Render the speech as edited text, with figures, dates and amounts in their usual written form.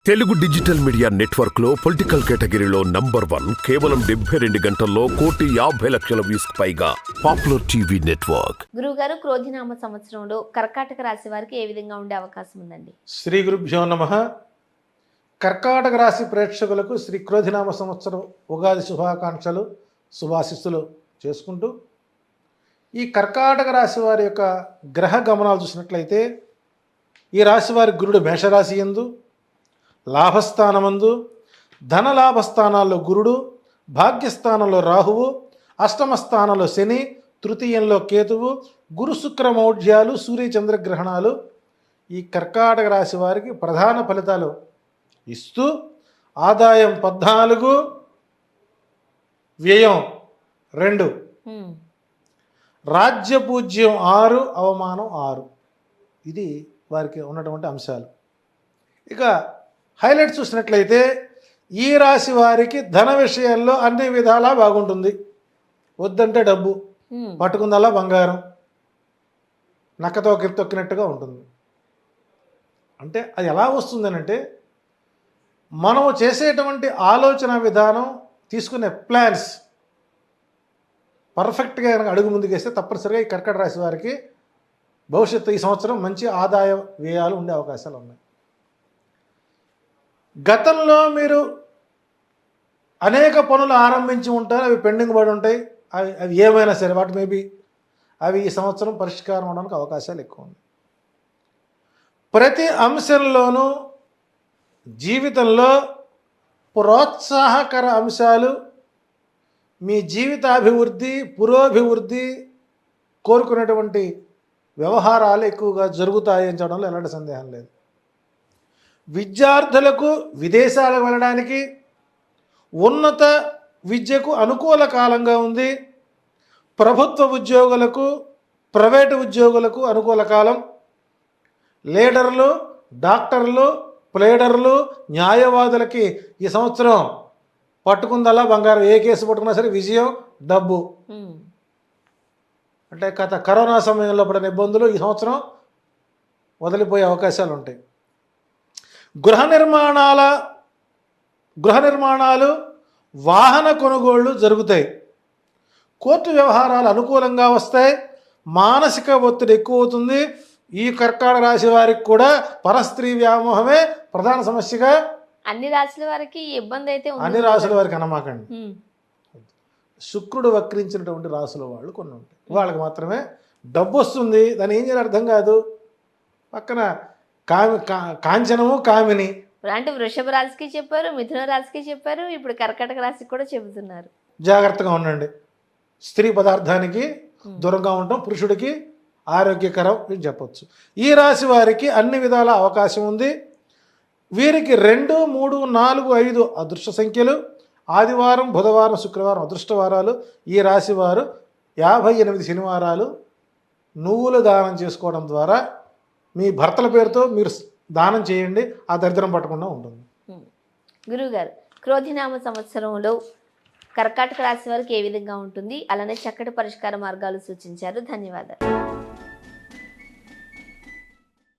Telugu digital media network లో political కేటగిరీలో number 1 కేవలం 72 గంటల్లో 1,50,00,000 వ్యూస్ పైగా పాపులర్ టీవీ నెట్వర్క్. గురుగారు, క్రోధినామ సంవత్సరంలో కర్కాటక రాశి వారికి ఏ విధంగా ఉండే అవకాశం ఉందండి? శ్రీ గురుభ్యో నమః. కర్కాటక రాశి ప్రేక్షకులకు శ్రీ క్రోధినామ సంవత్సరం ఉగాది శుభాకాంక్షలు, శుభాశిస్సులు చేసుకుంటూ, ఈ కర్కాటక రాశి వారి యొక్క గ్రహ గమనాలు చూసినట్లయితే, ఈ రాశి వారి గురుడు మేషరాశి యందు, లాభస్థానమందు, ధనలాభస్థానాల్లో గురుడు, భాగ్యస్థానంలో రాహువు, అష్టమ స్థానంలో శని, తృతీయంలో కేతువు, గురు శుక్ర మౌఢ్యాలు, సూర్య చంద్రగ్రహణాలు ఈ కర్కాటక రాశి వారికి ప్రధాన ఫలితాలు ఇస్తూ, ఆదాయం 14, వ్యయం 2, రాజ్యపూజ్యం 6, అవమానం 6. ఇది వారికి ఉన్నటువంటి అంశాలు. ఇక హైలైట్స్ చూసినట్లయితే, ఈ రాశి వారికి ధన విషయాల్లో అన్ని విధాలా బాగుంటుంది. వద్దంటే డబ్బు, పట్టుకుందల్లా బంగారం, నక్కతో తొక్కినట్టుగా ఉంటుంది. అంటే అది ఎలా వస్తుందనంటే, మనము చేసేటువంటి ఆలోచన విధానం, తీసుకునే ప్లాన్స్ పర్ఫెక్ట్గా కనుక అడుగు ముందుకేస్తే తప్పనిసరిగా ఈ కర్కాటక రాశి వారికి భవిష్యత్తు ఈ సంవత్సరం మంచి ఆదాయ వ్యయాలు ఉండే అవకాశాలు ఉన్నాయి. గతంలో మీరు అనేక పనులు ఆరంభించి ఉంటారు, అవి పెండింగ్ పడి ఉంటాయి. అవి ఏమైనా సరే, వాటి మేబీ అవి ఈ సంవత్సరం పరిష్కారం అవడానికి అవకాశాలు ఎక్కువ ఉన్నాయి. ప్రతి అంశంలోనూ జీవితంలో ప్రోత్సాహకర అంశాలు, మీ జీవితాభివృద్ధి, పురోభివృద్ధి కోరుకునేటువంటి వ్యవహారాలు ఎక్కువగా జరుగుతాయి అని చెప్పడంలో ఎలాంటి సందేహం లేదు. విద్యార్థులకు విదేశాలకు వెళ్ళడానికి, ఉన్నత విద్యకు అనుకూల కాలంగా ఉంది. ప్రభుత్వ ఉద్యోగులకు, ప్రైవేటు ఉద్యోగులకు అనుకూల కాలం. లీడర్లు, డాక్టర్లు, ప్లేడర్లు, న్యాయవాదులకి ఈ సంవత్సరం పట్టుకుందల్లా బంగారం. ఏ కేసు పట్టుకున్నా సరే విజయం, డబ్బు. అంటే కరోనా సమయంలో పడిన ఇబ్బందులు ఈ సంవత్సరం వదిలిపోయే అవకాశాలు ఉంటాయి. గృహ నిర్మాణాలు, వాహన కొనుగోళ్లు జరుగుతాయి. కోర్టు వ్యవహారాలు అనుకూలంగా వస్తాయి. మానసిక ఒత్తిడి ఎక్కువ అవుతుంది. ఈ కర్కాటక రాశి వారికి కూడా పరస్త్రీ వ్యామోహమే ప్రధాన సమస్యగా. అన్ని రాశుల వారికి ఇబ్బంది అయితే ఉంది. అన్ని రాశుల వారికి అనమాకండి. శుక్రుడు వక్రించినటువంటి రాశుల వాళ్ళు కొన్ని ఉంటాయి. వాళ్ళకి మాత్రమే డబ్బు వస్తుంది. దాన్ని ఏం చేయాలి అర్థం కాదు. పక్కన కాంచనము, కామిని అంటే వృషభ రాశికి చెప్పారు, మిథున రాశికి చెప్పారు, ఇప్పుడు కర్కాటక రాశికి కూడా చెబుతున్నారు. జాగ్రత్తగా ఉండండి. స్త్రీ పదార్థానికి దూరంగా ఉండటం పురుషుడికి ఆరోగ్యకరం అని చెప్పొచ్చు. ఈ రాశి వారికి అన్ని విధాల అవకాశం ఉంది. వీరికి 2, 3, 4, 5 అదృష్ట సంఖ్యలు. ఆదివారం, బుధవారం, శుక్రవారం అదృష్ట వారాలు. ఈ రాశి వారు 58 శనివారాలు నువ్వులు దానం చేసుకోవడం ద్వారా మీ భర్తల పేరుతో మీరు దానం చేయండి. ఆ దరిద్రం పట్టకుండా ఉంటుంది. గురువుగారు, క్రోధినామ సంవత్సరంలో కర్కాటక రాశి వారికి ఏ విధంగా ఉంటుంది, అలానే చక్కటి పరిష్కార మార్గాలు సూచించారు. ధన్యవాదాలు.